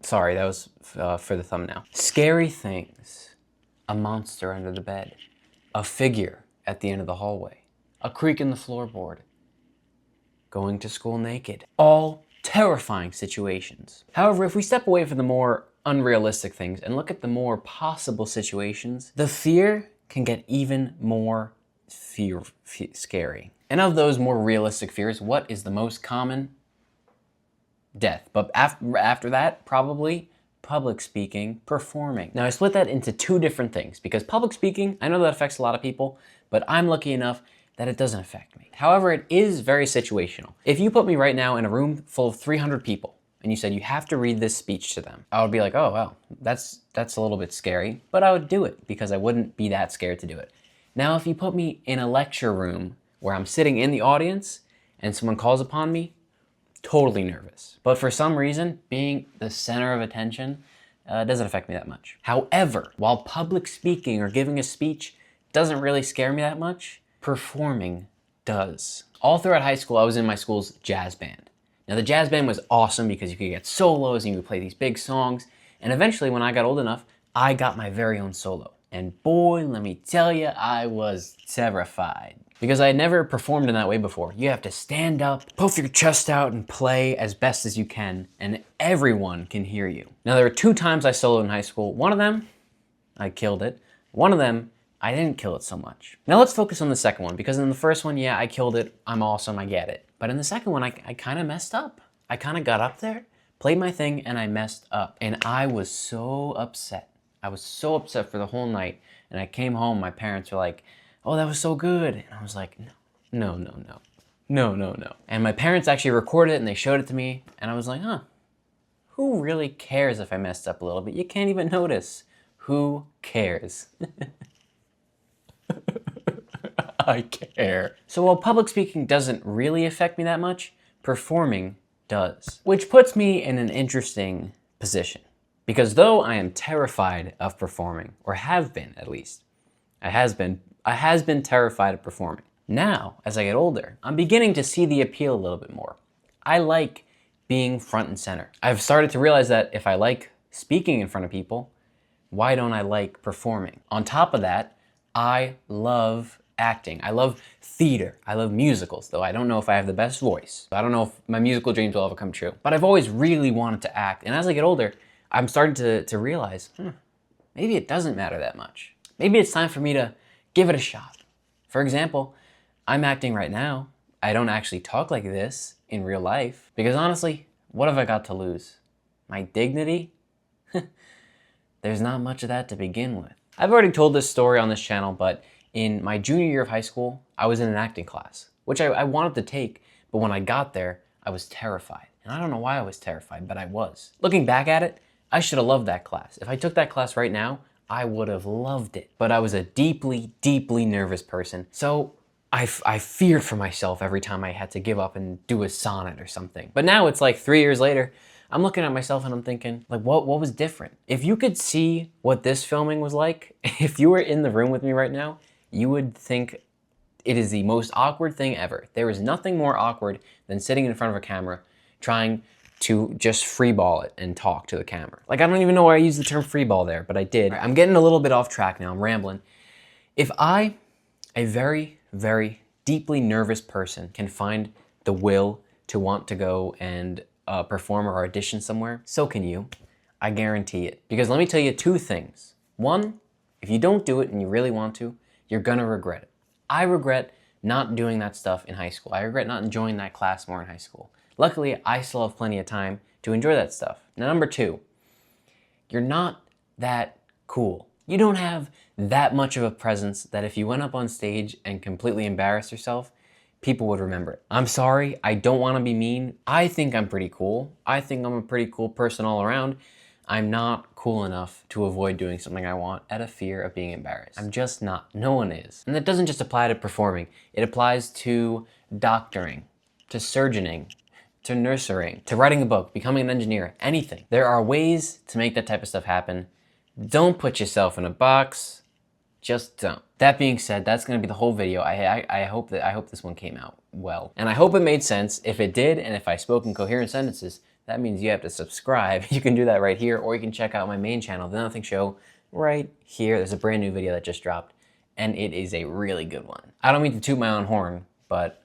Sorry, that was for the thumbnail. Scary things. A monster under the bed. A figure at the end of the hallway. A creak in the floorboard. Going to school naked. All terrifying situations. However, if we step away from the more unrealistic things and look at the more possible situations, the fear can get even more scary. And of those more realistic fears, what is the most common? Death. But after that, probably public speaking, performing. Now I split that into two different things because public speaking, I know that affects a lot of people, but I'm lucky enough that it doesn't affect me. However, it is very situational. If you put me right now in a room full of 300 people and you said you have to read this speech to them, I would be like, oh, well, that's a little bit scary, but I would do it because I wouldn't be that scared to do it. Now, if you put me in a lecture room where I'm sitting in the audience and someone calls upon me, totally nervous. But for some reason, being the center of attention doesn't affect me that much. However, while public speaking or giving a speech doesn't really scare me that much, performing does. All throughout high school, I was in my school's jazz band. Now the jazz band was awesome because you could get solos and you could play these big songs. And eventually when I got old enough, I got my very own solo. And boy, let me tell you, I was terrified. Because I had never performed in that way before. You have to stand up, puff your chest out, and play as best as you can, and everyone can hear you. Now there were 2 times I soloed in high school. One of them, I killed it. One of them, I didn't kill it so much. Now let's focus on the second one, because in the first one, yeah, I killed it, I'm awesome, I get it. But in the second one, I kind of messed up. I kind of got up there, played my thing, and I messed up. And I was so upset. I was so upset for the whole night. And I came home, my parents were like, oh, that was so good. And I was like, no. And my parents actually recorded it and they showed it to me. And I was like, huh, who really cares if I messed up a little bit? You can't even notice. Who cares? I care. So while public speaking doesn't really affect me that much, performing does. Which puts me in an interesting position. Because though I am terrified of performing, or have been at least, I has been terrified of performing. Now, as I get older, I'm beginning to see the appeal a little bit more. I like being front and center. I've started to realize that if I like speaking in front of people, why don't I like performing? On top of that, I love acting. I love theater. I love musicals, though I don't know if I have the best voice. I don't know if my musical dreams will ever come true. But I've always really wanted to act. And as I get older, I'm starting to realize, maybe it doesn't matter that much. Maybe it's time for me to give it a shot. For example, I'm acting right now. I don't actually talk like this in real life because honestly, what have I got to lose? My dignity? There's not much of that to begin with. I've already told this story on this channel, but in my junior year of high school, I was in an acting class, which I wanted to take, but when I got there, I was terrified. And I don't know why I was terrified, but I was. Looking back at it, I should have loved that class. If I took that class right now, I would have loved it. But I was a deeply, deeply nervous person. So I feared for myself every time I had to give up and do a sonnet or something. But now it's like 3 years later, I'm looking at myself and I'm thinking, like, what was different? If you could see what this filming was like, if you were in the room with me right now, you would think it is the most awkward thing ever. There is nothing more awkward than sitting in front of a camera trying to just freeball it and talk to the camera. Like, I don't even know why I used the term freeball there, but I did. I'm getting a little bit off track now, I'm rambling. If I, a very, very deeply nervous person, can find the will to want to go and perform or audition somewhere, so can you. I guarantee it. Because let me tell you 2 things. 1, if you don't do it and you really want to, you're gonna regret it. I regret not doing that stuff in high school. I regret not enjoying that class more in high school. Luckily, I still have plenty of time to enjoy that stuff. Now, number 2, you're not that cool. You don't have that much of a presence that if you went up on stage and completely embarrassed yourself, people would remember it. I'm sorry, I don't want to be mean. I think I'm pretty cool. I think I'm a pretty cool person all around. I'm not cool enough to avoid doing something I want out of fear of being embarrassed. I'm just not. No one is. And that doesn't just apply to performing. It applies to doctoring, to surgeoning, to nursing, to writing a book, becoming an engineer, anything. There are ways to make that type of stuff happen. Don't put yourself in a box. Just don't. That being said, that's gonna be the whole video. I hope this one came out well. And I hope it made sense. If it did, and if I spoke in coherent sentences, that means you have to subscribe. You can do that right here, or you can check out my main channel, The Nothing Show, right here. There's a brand new video that just dropped, and it is a really good one. I don't mean to toot my own horn, but